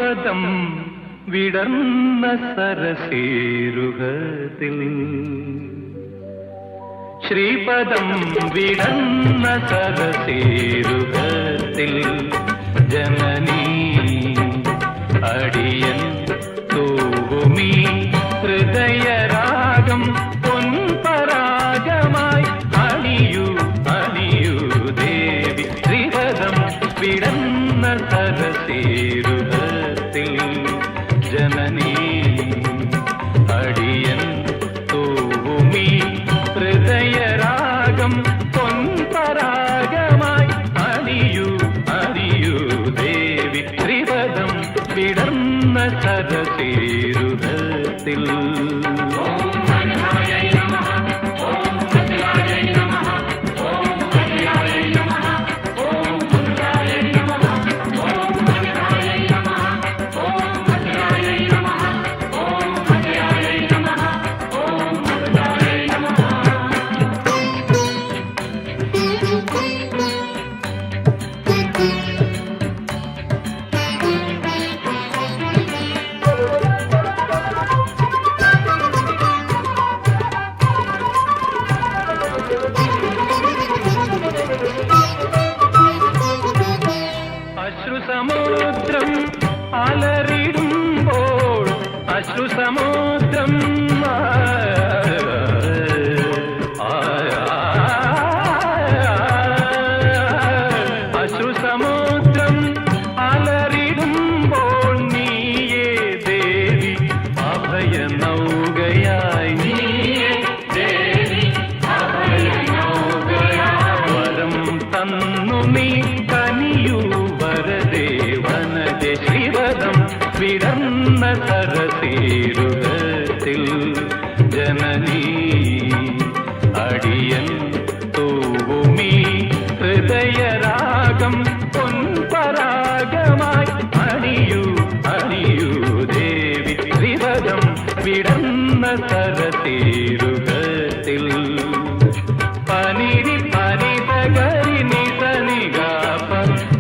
ശ്രീപദം വിടർന്ന സരസീരുഹത്തിൽ ശ്രീപദം വിടർന്ന സരസീരുഹത്തിൽ ജനനീ അടിയൻ തൂവുമീ ഹൃദയരാഗം പൊൻപരാഗമായി അണിയൂ അണിയൂ ദേവി ശ്രീപദം വിടർന്ന സരസീരുഹത്തിൽ ജനനീ അടിയൻ തൂവുമീ ഹൃദയരാഗം പൊൻപരാഗമായി അണിയൂ അണിയൂ ദേവി ശ്രീപദം വിടർന്ന സരസീരുഹത്തിൽ അശ്രുസമുദ്രം അലറിടുമ്പോൾ അശ്രുസമുദ്രം അശ്രുസമുദ്രം അലറിടുമ്പോൾ നീയേ ദേവി അഭയ നൗകയായി നീയേ ദേവി അഭയ നൗകയായി വരം തന്നു നീ കനിയൂ വരദേവനജ ശ്രീപദം വിടർന്ന സരസീരുഹത്തിൽ ജനനീ അടിയൻ തൂവുമീ ഹൃദയരാഗം പൊൻപരാഗമായി അണിയൂ അണിയൂ ദേവി ശ്രീപദം വിടർന്ന സരസീരുഹത്തിൽ പനിരി പനിതകരി നിതനിഗാപ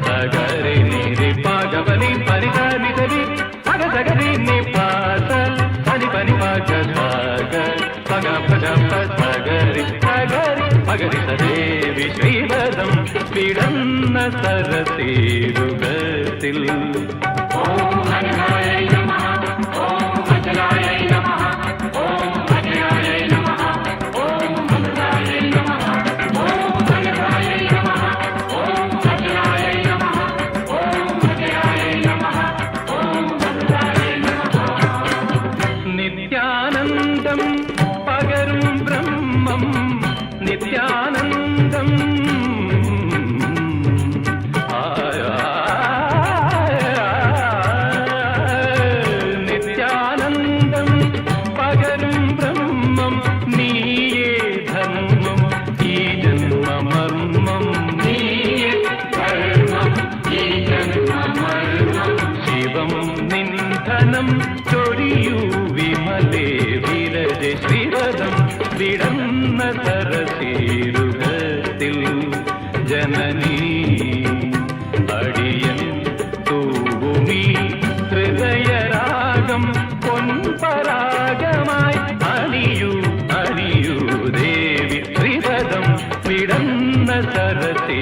സഗരി നിരി പാഗവനി പരിതനിതരി സഗസഗരി നിപാത സനി പനി പാഗ സാഗ പഗ പഗ സഗരി സഗരി പഗരി സദേവി ശ്രീപദം വിടർന്ന സരസീരുഹത്തിൽ ഓം ഹരിഹരേ നമഃ ഓം അജലായ നമഃ ഓം അജയായ നമഃ ഓം അമൃതായ നമഃ ഓം ഹരിഹരേ നമഃ ഓം അജലായ നമഃ ഓം അജയായ നമഃ ഓം അമൃതായ നമഃ നിത്യാനന്ദം പകരും ബ്രഹ്മം നിത്യാനന്ദം നിത്യാനന്ദം പകരും ബ്രഹ്മം നീയേ ധർമ്മം ഈ ജന്മമർമ്മം നീയേ ധർമ്മം ഈ ജന്മമർമ്മം ശിവം നിന്ധനം ചൊരിയൂ വിമലേ വിരജ ശ്രീപദം വിടർന്ന സരസീരുഹത്തിൽ ജനനീ അടിയൻ തൂവുമീ ഹൃദയരാഗം പൊൻപരാഗമായി അണിയൂ അണിയൂ ദേവി ശ്രീപദം വിടർന്ന സരസീ